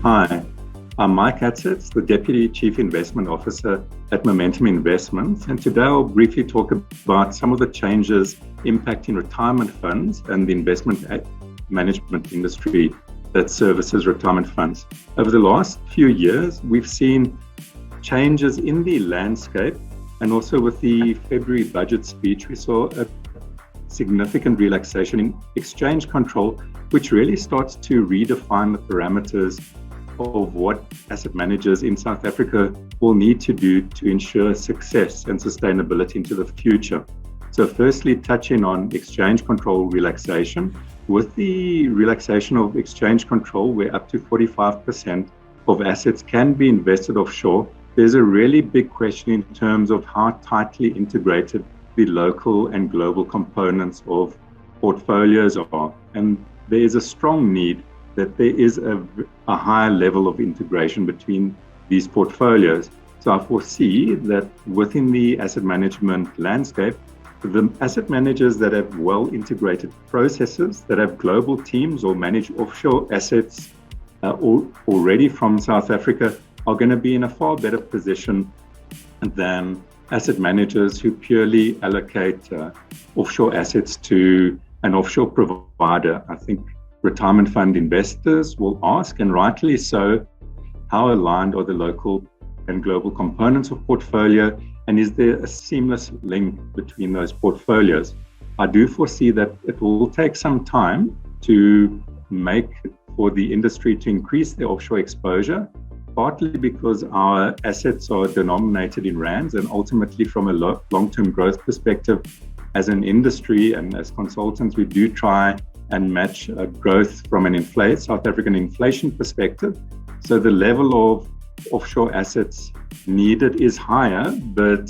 Hi, I'm Mike Adsetts, the Deputy Chief Investment Officer at Momentum Investments, and today I'll briefly talk about some of the changes impacting retirement funds and the investment management industry that services retirement funds. Over the last few years, we've seen changes in the landscape, and also with the February budget speech, we saw a significant relaxation in exchange control, which really starts to redefine the parameters of what asset managers in South Africa will need to do to ensure success and sustainability into the future. So firstly, touching on exchange control relaxation. With the relaxation of exchange control, where up to 45% of assets can be invested offshore, there's a really big question in terms of how tightly integrated the local and global components of portfolios are. And there is a strong need that there is a higher level of integration between these portfolios. So I foresee that within the asset management landscape, the asset managers that have well integrated processes, that have global teams or manage offshore assets already from South Africa, are going to be in a far better position than asset managers who purely allocate offshore assets to an offshore provider. I think retirement fund investors will ask, and rightly so, how aligned are the local and global components of portfolio, and is there a seamless link between those portfolios? I do foresee that it will take some time to make for the industry to increase their offshore exposure, partly because our assets are denominated in rands, and ultimately from a long-term growth perspective, as an industry and as consultants, we do try and match growth from an South African inflation perspective. So the level of offshore assets needed is higher, but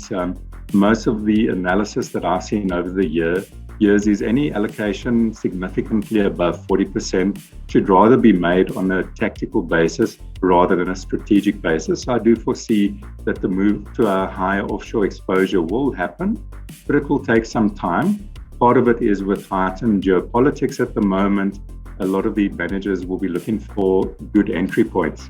most of the analysis that I've seen over the years is any allocation significantly above 40% should rather be made on a tactical basis rather than a strategic basis. So I do foresee that the move to a higher offshore exposure will happen, but it will take some time. Part of it is with heightened geopolitics at the moment. A lot of the managers will be looking for good entry points.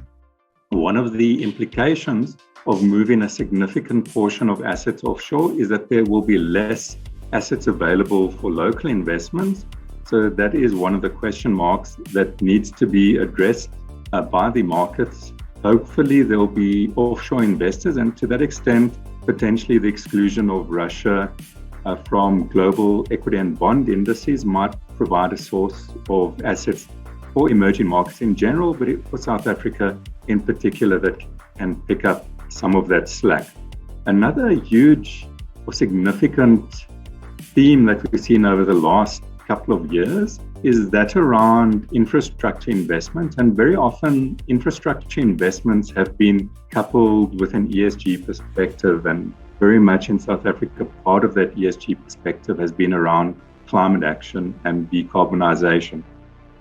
One of the implications of moving a significant portion of assets offshore is that there will be less assets available for local investments. So that is one of the question marks that needs to be addressed by the markets. Hopefully there will be offshore investors, and to that extent, potentially the exclusion of Russia from global equity and bond indices might provide a source of assets for emerging markets in general, but for South Africa in particular, that can pick up some of that slack. Another huge or significant theme that we've seen over the last couple of years is that around infrastructure investment, and very often infrastructure investments have been coupled with an ESG perspective, and very much in South Africa, part of that ESG perspective has been around climate action and decarbonization.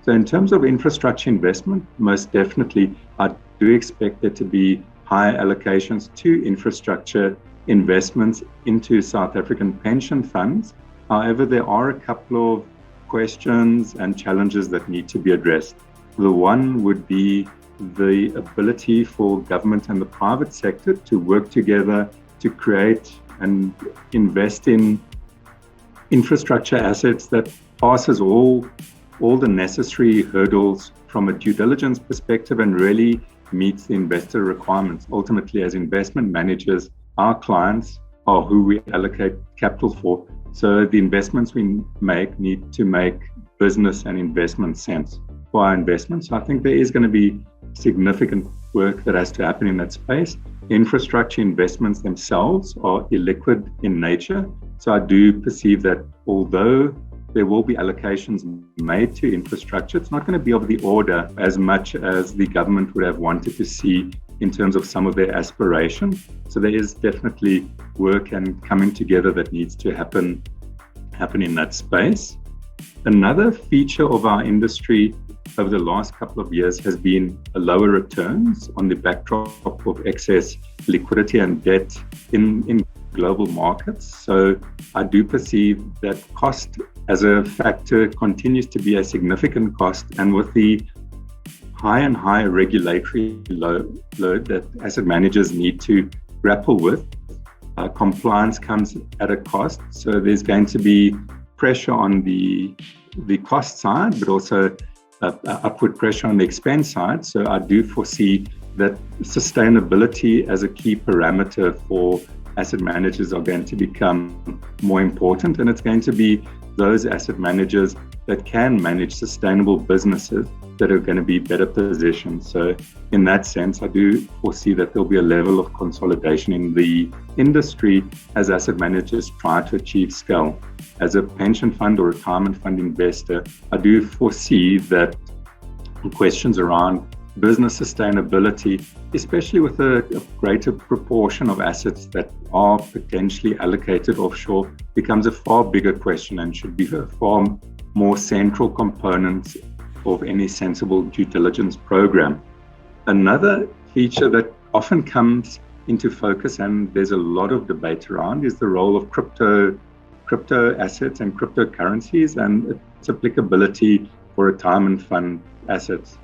So in terms of infrastructure investment, most definitely, I do expect there to be higher allocations to infrastructure investments into South African pension funds. However, there are a couple of questions and challenges that need to be addressed. The one would be the ability for government and the private sector to work together to create and invest in infrastructure assets that passes all the necessary hurdles from a due diligence perspective and really meets the investor requirements. Ultimately, as investment managers, our clients are who we allocate capital for. So the investments we make need to make business and investment sense for our investments. So I think there is going to be significant work that has to happen in that space. Infrastructure investments themselves are illiquid in nature. So I do perceive that although there will be allocations made to infrastructure, it's not going to be of the order as much as the government would have wanted to see in terms of some of their aspirations. So there is definitely work and coming together that needs to happen in that space. Another feature of our industry over the last couple of years has been lower returns on the backdrop of excess liquidity and debt in global markets. So I do perceive that cost as a factor continues to be a significant cost, and with the higher and higher regulatory load that asset managers need to grapple with. Compliance comes at a cost, so there's going to be pressure on the cost side, but also upward pressure on the expense side. So I do foresee that sustainability as a key parameter for asset managers are going to become more important, and it's going to be those asset managers that can manage sustainable businesses that are going to be better positioned. So in that sense, I do foresee that there'll be a level of consolidation in the industry as asset managers try to achieve scale. As a pension fund or retirement fund investor, I do foresee that questions around business sustainability, especially with a greater proportion of assets that are potentially allocated offshore, becomes a far bigger question and should be a far more central component of any sensible due diligence program. Another feature that often comes into focus, and there's a lot of debate around, is the role of crypto assets and cryptocurrencies and its applicability for retirement fund assets.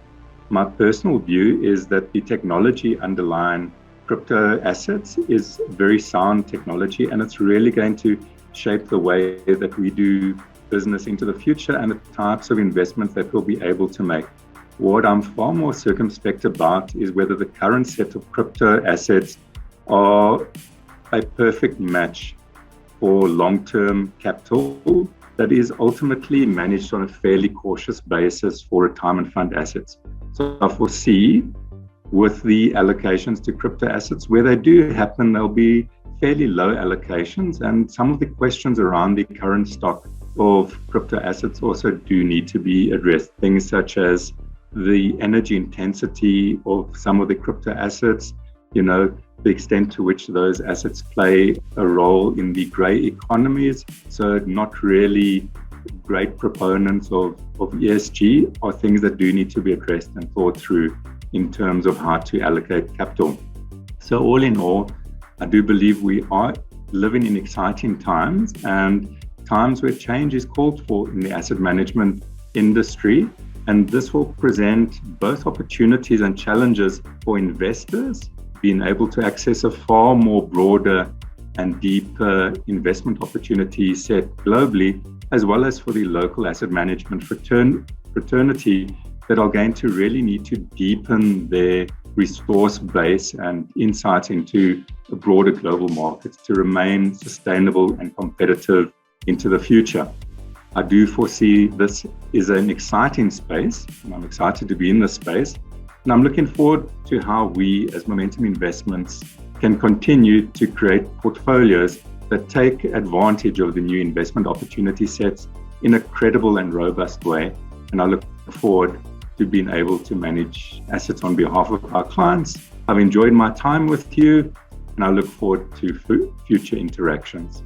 My personal view is that the technology underlying crypto assets is very sound technology, and it's really going to shape the way that we do business into the future and the types of investments that we'll be able to make. What I'm far more circumspect about is whether the current set of crypto assets are a perfect match for long-term capital that is ultimately managed on a fairly cautious basis for retirement fund assets. So I foresee with the allocations to crypto assets, where they do happen, there'll be fairly low allocations, and some of the questions around the current stock of crypto assets also do need to be addressed. Things such as the energy intensity of some of the crypto assets, the extent to which those assets play a role in the grey economies. So not really great proponents of ESG are things that do need to be addressed and thought through in terms of how to allocate capital. So all in all, I do believe we are living in exciting times, and times where change is called for in the asset management industry. And this will present both opportunities and challenges for investors, being able to access a far more broader and deeper investment opportunity set globally, as well as for the local asset management fraternity that are going to really need to deepen their resource base and insights into the broader global markets to remain sustainable and competitive into the future. I do foresee this is an exciting space, and I'm excited to be in this space. And I'm looking forward to how we as Momentum Investments can continue to create portfolios that take advantage of the new investment opportunity sets in a credible and robust way. And I look forward to being able to manage assets on behalf of our clients. I've enjoyed my time with you, and I look forward to future interactions.